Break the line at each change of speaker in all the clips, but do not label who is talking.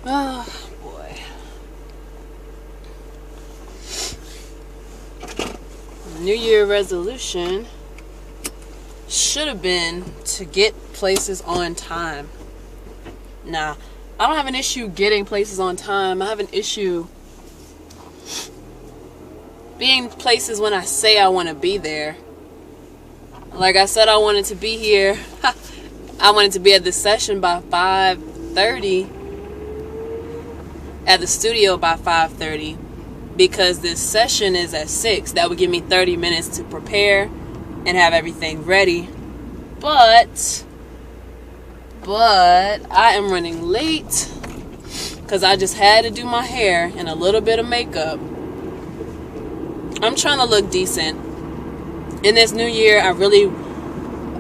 Oh boy. New Year resolution should have been to get places on time. Nah, I don't have an issue getting places on time. I have an issue being places when I say I want to be there. Like I said, I wanted to be here. I wanted to be at this session by 5:30. At the studio by 5:30. Because this session is at 6. That would give me 30 minutes to prepare and have everything ready. But I am running late because I just had to do my hair and a little bit of makeup. I'm trying to look decent. In this new year, I really,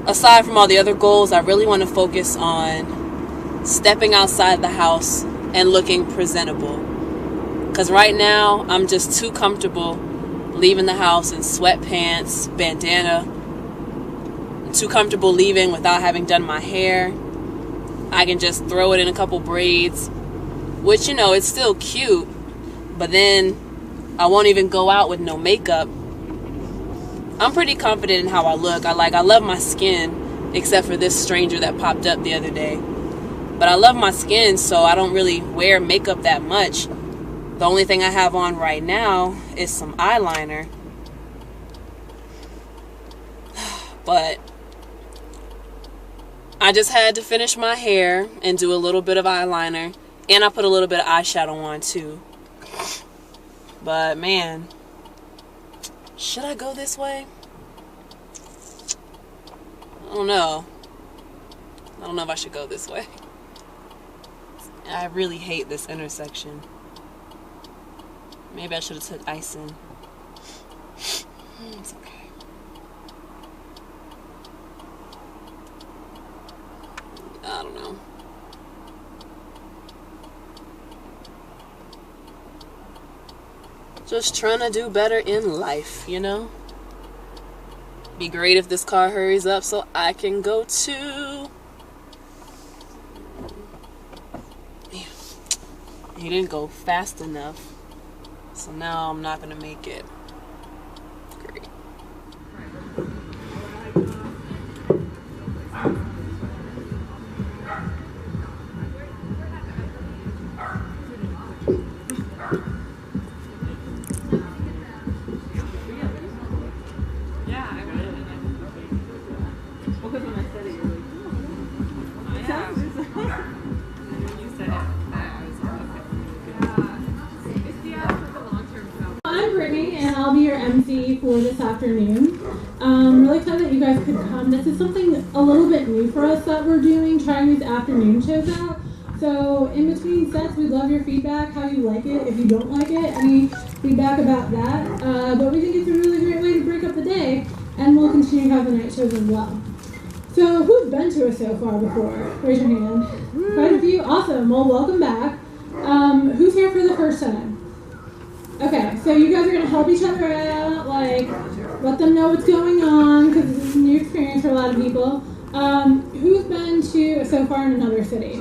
aside from all the other goals, I really want to focus on stepping outside the house and looking presentable. Because right now, I'm just too comfortable leaving the house in sweatpants, bandana. I'm too comfortable leaving without having done my hair. I can just throw it in a couple braids, which, you know, it's still cute. But then I won't even go out with no makeup. I'm pretty confident in how I look. I love my skin, except for this stranger that popped up the other day. But I love my skin, so I don't really wear makeup that much. The only thing I have on right now is some eyeliner. But I just had to finish my hair and do a little bit of eyeliner. And I put a little bit of eyeshadow on too. But man, should I go this way? I don't know. I don't know if I should go this way. I really hate this intersection. Maybe I should have took icing. It's okay. I don't know. Just trying to do better in life, you know? Be great if this car hurries up so I can go too. Man, he didn't go fast enough. So now I'm not going to make it. Great.
I'll be your MC for this afternoon. I'm really excited that you guys could come. This is something a little bit new for us that we're doing, trying these afternoon shows out. So in between sets, we'd love your feedback, how you like it, if you don't like it, any feedback about that. But we think it's a really great way to break up the day, and we'll continue to have the night shows as well. So who's been to a SOFAR before? Raise your hand. Quite a few. Awesome. Well, welcome back. Who's here for the first time? Okay, so you guys are going to help each other out, like, let them know what's going on, because this is a new experience for a lot of people. Who's been to a SOFAR in another city?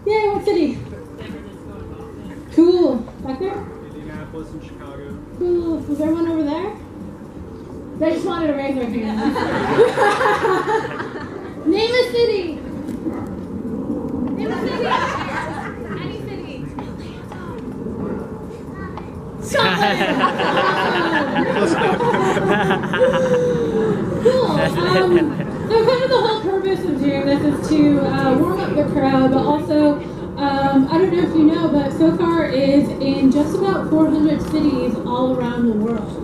Yay, what city? Cool. Back there?
Indianapolis and Chicago.
Cool. Was there one over there? They just wanted to raise their hand. Name a city. Name a city. Any city. Scotland. Cool. So kind of the whole purpose of doing this is to warm up the crowd, but also, I don't know if you know, but SOFAR is in just about 400 cities all around the world.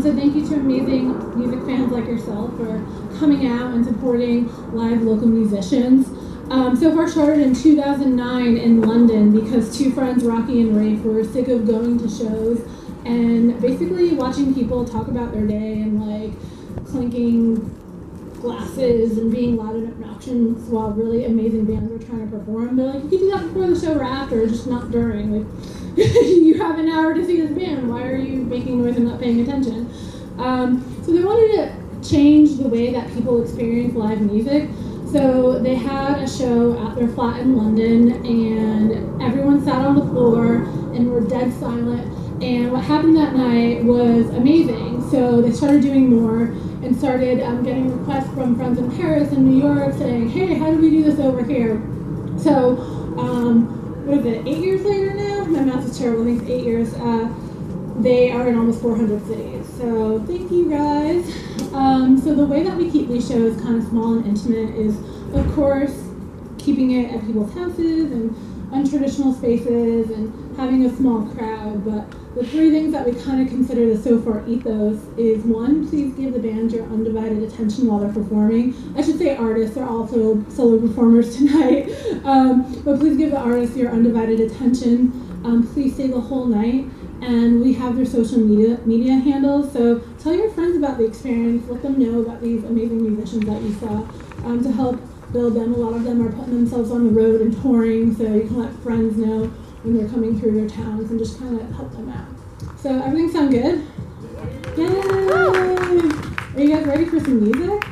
So thank you to amazing music fans like yourself for coming out and supporting live local musicians. SOFAR started in 2009 in London because two friends, Rocky and Rafe, were sick of going to shows and basically watching people talk about their day and like clinking glasses and being loud and obnoxious while really amazing bands were trying to perform. They're like, you can do that before the show or after, just not during. Like, you have an hour to see this band. Why are you making noise and not paying attention? So they wanted to change the way that people experience live music. So they had a show at their flat in London, and on the floor and were dead silent. And what happened that night was amazing. So they started doing more and started getting requests from friends in Paris and New York saying, hey, how do we do this over here? So, what is it, 8 years later now? My math is terrible, I think it's 8 years. They are in almost 400 cities. So thank you guys. So the way that we keep these shows kind of small and intimate is, of course, keeping it at people's houses and untraditional spaces and having a small crowd. But the three things that we kind of consider the SOFAR ethos is, one, please give the band your undivided attention while they're performing. I should say artists, they're also solo performers tonight. But please give the artists your undivided attention. Please stay the whole night. And we have their social media handles. So tell your friends about the experience. Let them know about these amazing musicians that you saw to help build them. A lot of them are putting themselves on the road and touring, so you can let friends know when they're coming through their towns and just kind of help them out. So everything sound good? Yay! Are you guys ready for some music?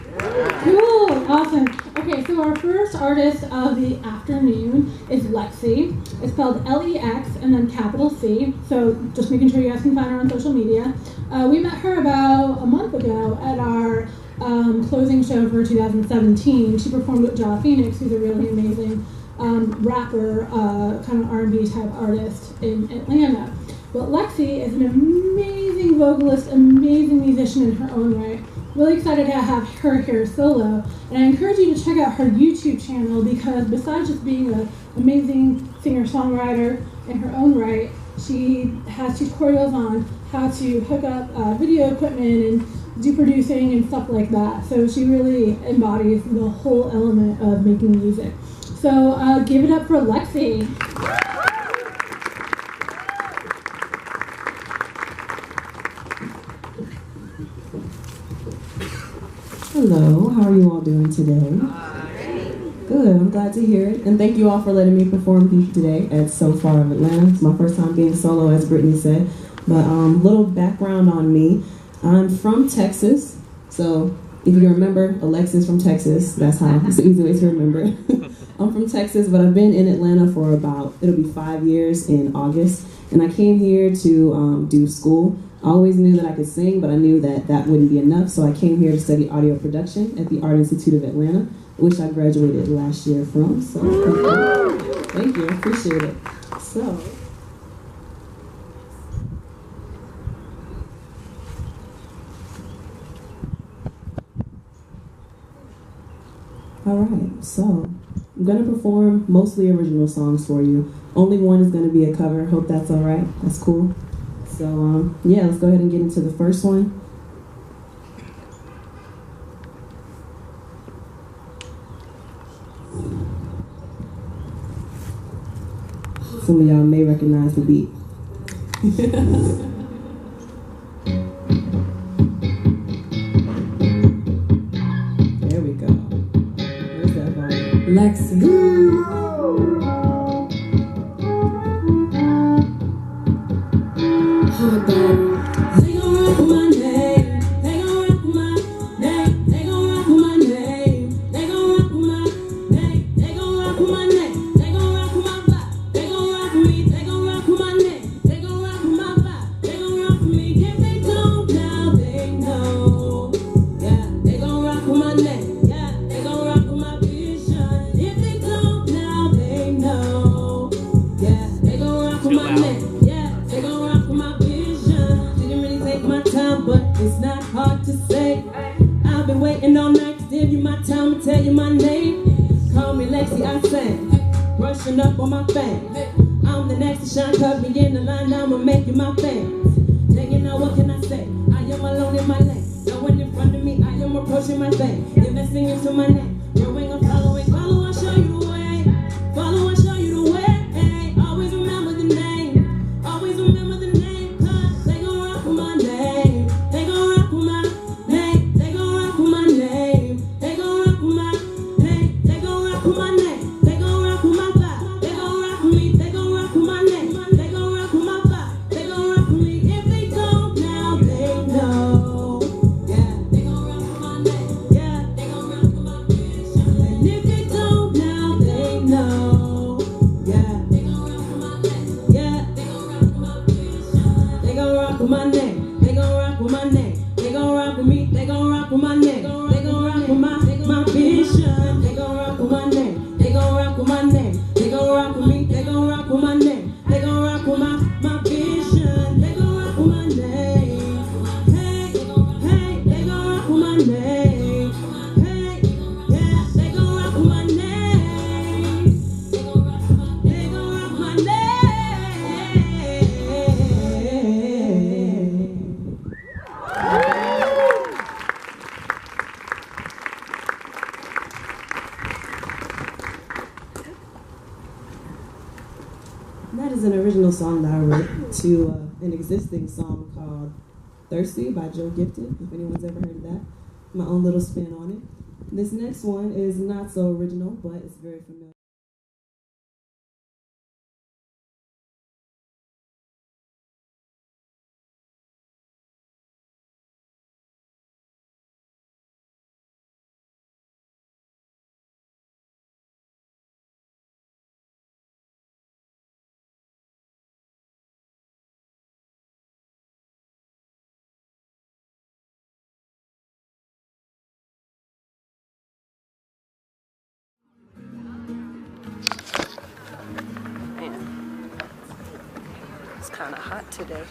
Cool, awesome. Okay, so our first artist of the afternoon is LexC. It's spelled L-E-X and then capital C. So just making sure you guys can find her on social media. We met her about a month ago at our closing show for 2017. She performed with Jah Phnx, who's a really amazing rapper, kind of R&B type artist in Atlanta. But LexC is an amazing vocalist, amazing musician in her own right. Really excited to have her here solo. And I encourage you to check out her YouTube channel because besides just being an amazing singer-songwriter in her own right, she has tutorials on how to hook up video equipment and do producing and stuff like that. So she really embodies the whole element of making music. So give it up for LexC.
Hello, how are you all doing today? Good, I'm glad to hear it. And thank you all for letting me perform here today at SOFAR of Atlanta. It's my first time being solo, as Brittany said. But little background on me. I'm from Texas. So if you remember, Alexis from Texas. That's how, it's the easy way to remember it. I'm from Texas, but I've been in Atlanta for about, it'll be 5 years in August. And I came here to do school. I always knew that I could sing, but I knew that that wouldn't be enough, so I came here to study audio production at the Art Institute of Atlanta, which I graduated last year from, so thank you, I appreciate it. So, alright, so I'm going to perform mostly original songs for you. Only one is going to be a cover, hope that's alright, that's cool. So, yeah, let's go ahead and get into the first one. Some of y'all may recognize the beat. There we go. Where's that volume? LexC. They gon' rock my name, they gon' rock my name, they gon' rock my name, they gon' rock my name, they gon' rock my name, they gon' rock my vibe, they gon' rock me, they gon' rock my name, they gon' rock my vibe, they gon' rock me. If they don't now, they know. Yeah, they gon' rock my name, yeah, they gon' rock my vision. If they don't now, they know. Yeah, they gon' rock my name, yeah, they gon' rock my vision. But it's not hard to say. I've been waiting all night to give you my time and tell you my name. Call me LexC, I sang, brushing up on my fame. I'm the next to shine, cut me in the line, I'ma make you my fame. Then you know what can I say? I am alone in my lane. No one in front of me, I am approaching my fame. You're listening into my name. Your wing of following, follow, I'll show you the way. Follow, I'll show you the way. Hey, always remember the name. Always remember the name, cause they gon' rock my name. They gon' rock my name. They gon' rock my name. They gon' rock my name. They gon' rock my name. They gon' rock my vibe. They gon' rock me. They gon' rock my name. They gon' rock my vibe. They gon' rock me. If they don't now, they know. Yeah, they gon' rock my name. Yeah, they gon' rock my vision. And that is an original song that I wrote to an existing song called Thirsty by Joe Gifted, if anyone's ever heard of that. My own little spin on it. This next one is not so original, but it's very familiar.
It's kind of hot today.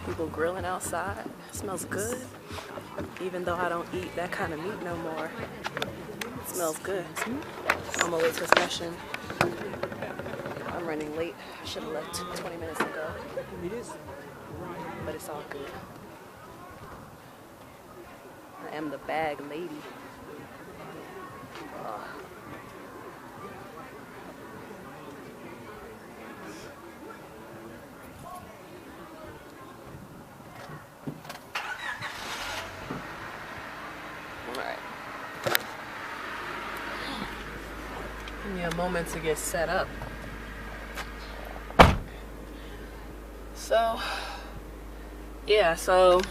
People grilling outside. It smells good. Even though I don't eat that kind of meat no more. It smells good. I'm gonna wait till session. I'm running late. I should have left 20 minutes ago. But it's all good. I am the bag lady. Give me a moment to get set up. So, yeah, so,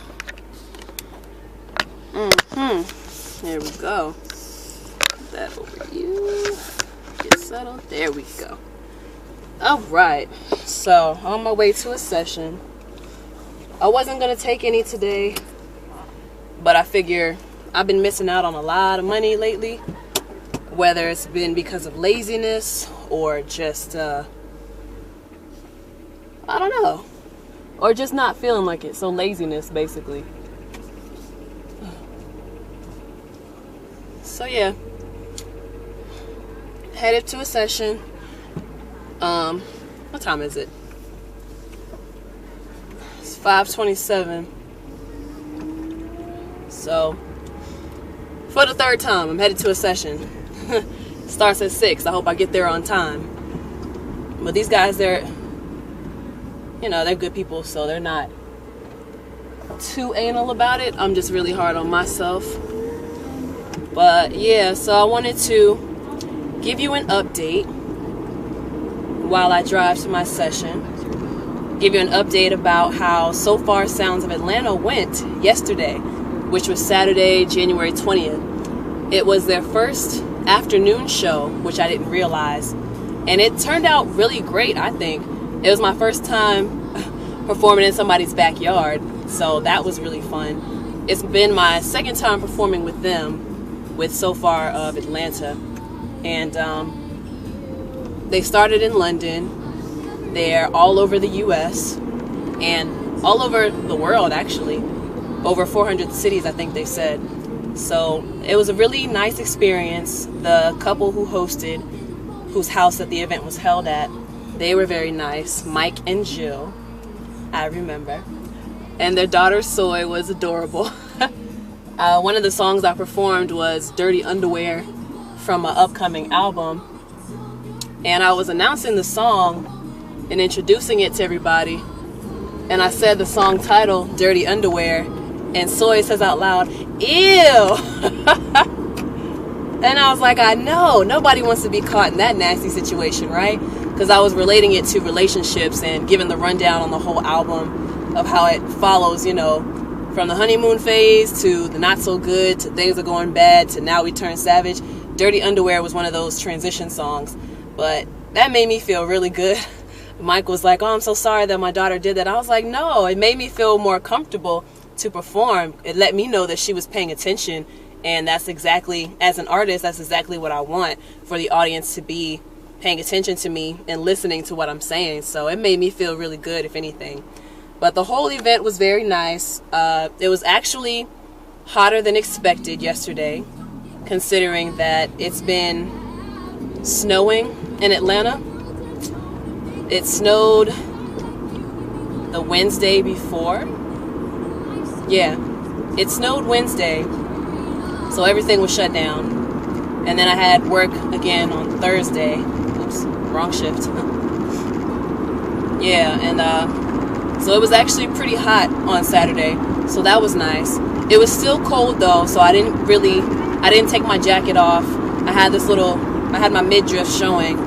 there we go. Put that over you. Get settled. There we go. All right. So, on my way to a session. I wasn't going to take any today, but I figure I've been missing out on a lot of money lately. Whether it's been because of laziness or just, I don't know. Or just not feeling like it. So laziness, basically. So yeah. Headed to a session. What time is it? It's 5:27. So, for the third time, I'm headed to a session. Starts at 6. I hope I get there on time. But these guys, they're good people, so they're not too anal about it. I'm just really hard on myself. But yeah, so I wanted to give you an update while I drive to my session. Give you an update about how SOFAR Sounds of Atlanta went yesterday, which was Saturday, January 20th. It was their first afternoon show, which I didn't realize, and it turned out really great. I think it was my first time performing in somebody's backyard, so that was really fun. It's been my second time performing with them, with SOFAR of Atlanta, and they started in London. They're all over the US and all over the world, actually. Over 400 cities, I think they said. So it was a really nice experience. The couple who hosted, whose house that the event was held at, they were very nice. Mike and Jill, I remember. And their daughter Soy was adorable. One of the songs I performed was Dirty Underwear from an upcoming album. And I was announcing the song and introducing it to everybody. And I said the song title, Dirty Underwear. And Soy says out loud, ew. And I was like, I know, nobody wants to be caught in that nasty situation, right? Because I was relating it to relationships and giving the rundown on the whole album of how it follows, from the honeymoon phase to the not so good to things are going bad to now we turn savage. Dirty Underwear was one of those transition songs, but that made me feel really good. Mike was like, oh, I'm so sorry that my daughter did that. I was like, no, it made me feel more comfortable to perform. It let me know that she was paying attention, and that's exactly, as an artist, that's exactly what I want, for the audience to be paying attention to me and listening to what I'm saying. So it made me feel really good, if anything. But the whole event was very nice. It was actually hotter than expected yesterday, considering that it's been snowing in Atlanta. It snowed the Wednesday before. Yeah, it snowed Wednesday, so everything was shut down. And then I had work again on Thursday. Oops, wrong shift. Yeah, and so it was actually pretty hot on Saturday, so that was nice. It was still cold though, so I didn't take my jacket off. I had my midriff showing.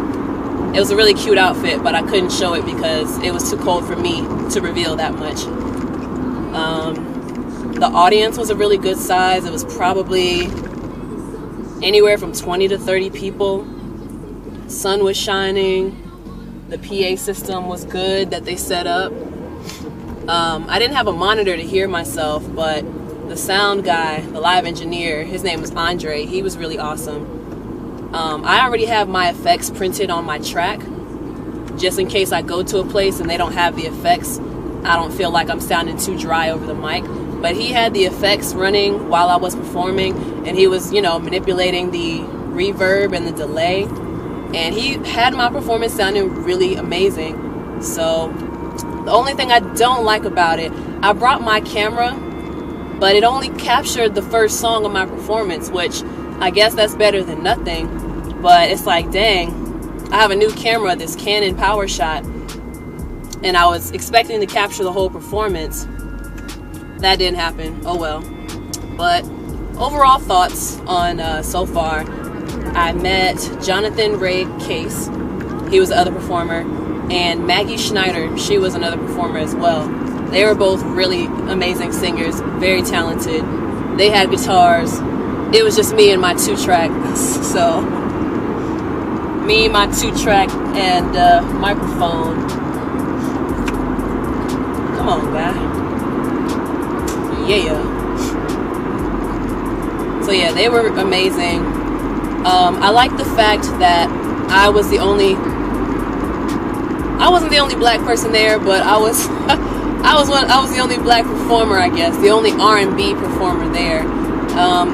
It was a really cute outfit, but I couldn't show it because it was too cold for me to reveal that much. The audience was a really good size. It was probably anywhere from 20 to 30 people. Sun was shining. The PA system was good that they set up. I didn't have a monitor to hear myself, but the sound guy, the live engineer, his name was Andre. He was really awesome. I already have my effects printed on my track, just in case I go to a place and they don't have the effects. I don't feel like I'm sounding too dry over the mic. But he had the effects running while I was performing, and he was, manipulating the reverb and the delay. And he had my performance sounding really amazing. So the only thing I don't like about it, I brought my camera, but it only captured the first song of my performance, which I guess that's better than nothing. But it's like, dang, I have a new camera, this Canon PowerShot, and I was expecting to capture the whole performance. That didn't happen. Oh well. But overall thoughts on SOFAR. I met Jonathan Ray Case. He was the other performer. And Maggie Schneider. She was another performer as well. They were both really amazing singers. Very talented. They had guitars. It was just me and my 2-track. So, me, my 2-track, and microphone. Come on, guy. Yeah. So yeah, they were amazing. I like the fact that I wasn't the only black person there, but I was the only black performer, I guess, the only R&B performer there.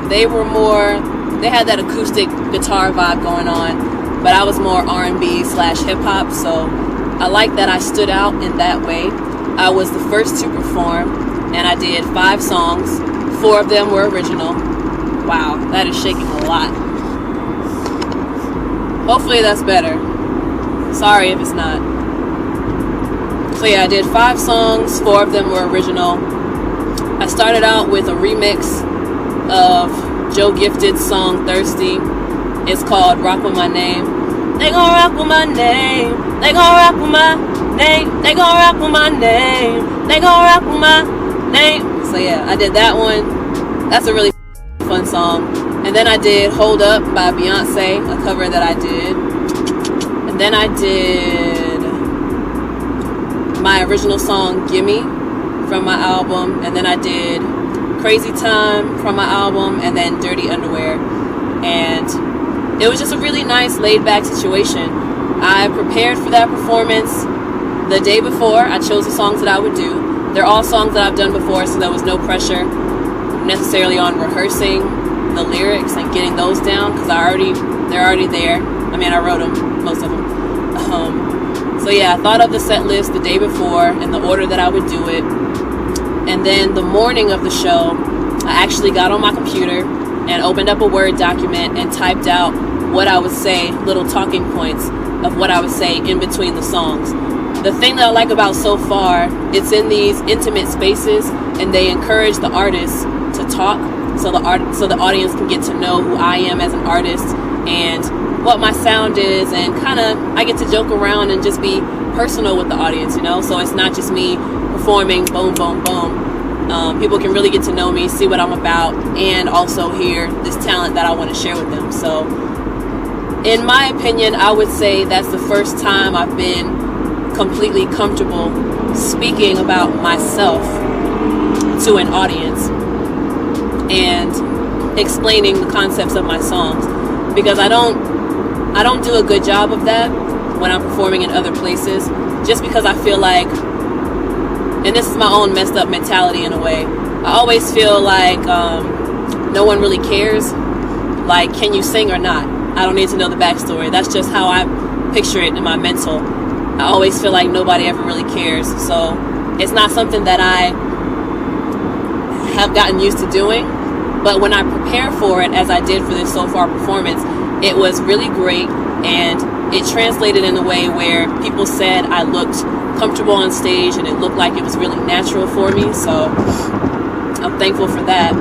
They had that acoustic guitar vibe going on, but I was more R&B / hip hop, so I like that I stood out in that way. I was the first to perform, and I did 5 songs. 4 of them were original. Wow, that is shaking a lot. Hopefully that's better. Sorry if it's not. So yeah, I did 5 songs. 4 of them were original. I started out with a remix of Joe Gifted's song Thirsty. It's called Rock With My Name. They gon' rock with my name. They gon' rock with my name. They gon' rock with my name. They gon' rock with my name. So yeah, I did that one. That's a really fun song. And then I did Hold Up by Beyonce, a cover that I did. And then I did my original song Gimme from my album. And then I did Crazy Time from my album, and then Dirty Underwear. And it was just a really nice laid-back situation. I prepared for that performance the day before. I chose the songs that I would do. They're all songs that I've done before, so there was no pressure necessarily on rehearsing the lyrics and getting those down, because they're already there. I mean, I wrote them, most of them. So yeah, I thought of the set list the day before and the order that I would do it. And then the morning of the show, I actually got on my computer and opened up a Word document and typed out what I would say, little talking points of what I would say in between the songs. The thing that I like about SOFAR, it's in these intimate spaces, and they encourage the artists to talk, so the audience can get to know who I am as an artist and what my sound is, and kind of I get to joke around and just be personal with the audience, so it's not just me performing boom boom boom. People can really get to know me, see what I'm about, and also hear this talent that I want to share with them. So in my opinion, I would say that's the first time I've been completely comfortable speaking about myself to an audience and explaining the concepts of my songs, because I don't do a good job of that when I'm performing in other places, just because I feel like, and this is my own messed up mentality in a way, I always feel like no one really cares. Like, can you sing or not? I don't need to know the backstory. That's just how I picture it in my mental. I always feel like nobody ever really cares. So it's not something that I have gotten used to doing. But when I prepare for it, as I did for this SOFAR performance, it was really great. And it translated in a way where people said I looked comfortable on stage and it looked like it was really natural for me. So I'm thankful for that.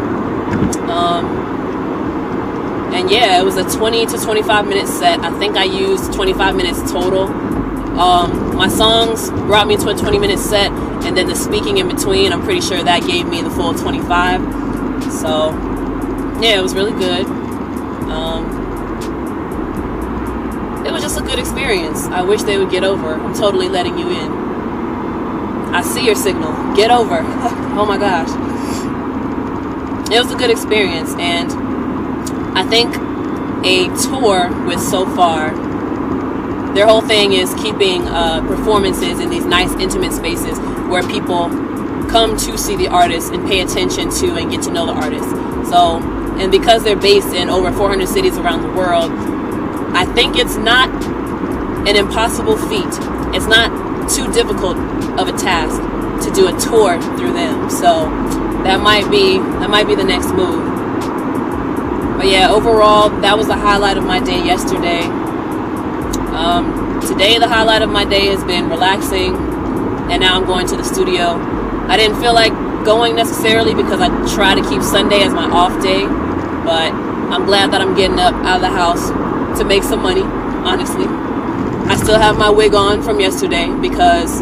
And yeah, it was a 20 to 25 minute set. I think I used 25 minutes total. My songs brought me to a 20-minute set, and then the speaking in between, I'm pretty sure that gave me the full 25. So yeah, it was really good. It was just a good experience. I wish they would get over. I'm totally letting you in. I see your signal. Get over. Oh my gosh. It was a good experience, and I think a tour with SOFAR, their whole thing is keeping performances in these nice intimate spaces where people come to see the artist and pay attention to and get to know the artist. So, and because they're based in over 400 cities around the world, I think it's not an impossible feat. It's not too difficult of a task to do a tour through them. So that might be the next move. But yeah, overall, that was the highlight of my day yesterday. Today, the highlight of my day has been relaxing, and now I'm going to the studio. I didn't feel like going necessarily because I try to keep Sunday as my off day, but I'm glad that I'm getting up out of the house to make some money, honestly. I still have my wig on from yesterday because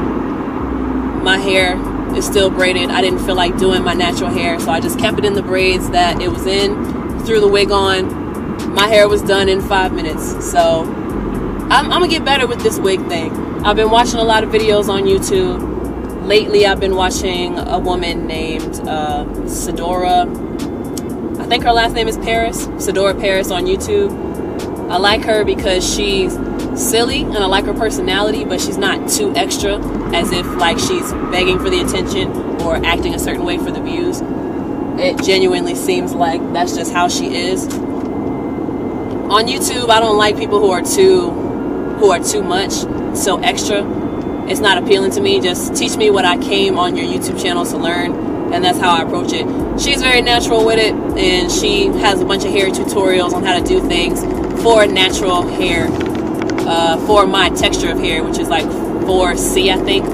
my hair is still braided. I didn't feel like doing my natural hair, so I just kept it in the braids that it was in, threw the wig on. My hair was done in 5 minutes, so I'm gonna get better with this wig thing. I've been watching a lot of videos on YouTube. Lately, I've been watching a woman named Sedora. I think her last name is Paris. Sedora Paris on YouTube. I like her because she's silly and I like her personality, but she's not too extra, as if like she's begging for the attention or acting a certain way for the views. It genuinely seems like that's just how she is. On YouTube, I don't like people who are too much, so extra. It's not appealing to me. Just teach me what I came on your YouTube channel to learn, and that's how I approach it. She's very natural with it, and she has a bunch of hair tutorials on how to do things for natural hair, for my texture of hair, which is like 4C, I think.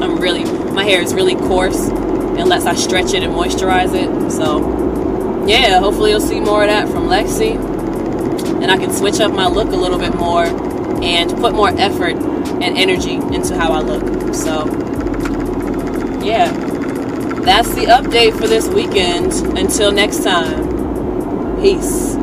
My hair is really coarse unless I stretch it and moisturize it. So yeah, hopefully you'll see more of that from LexC, and I can switch up my look a little bit more and put more effort and energy into how I look. So yeah, that's the update for this weekend. Until next time, peace.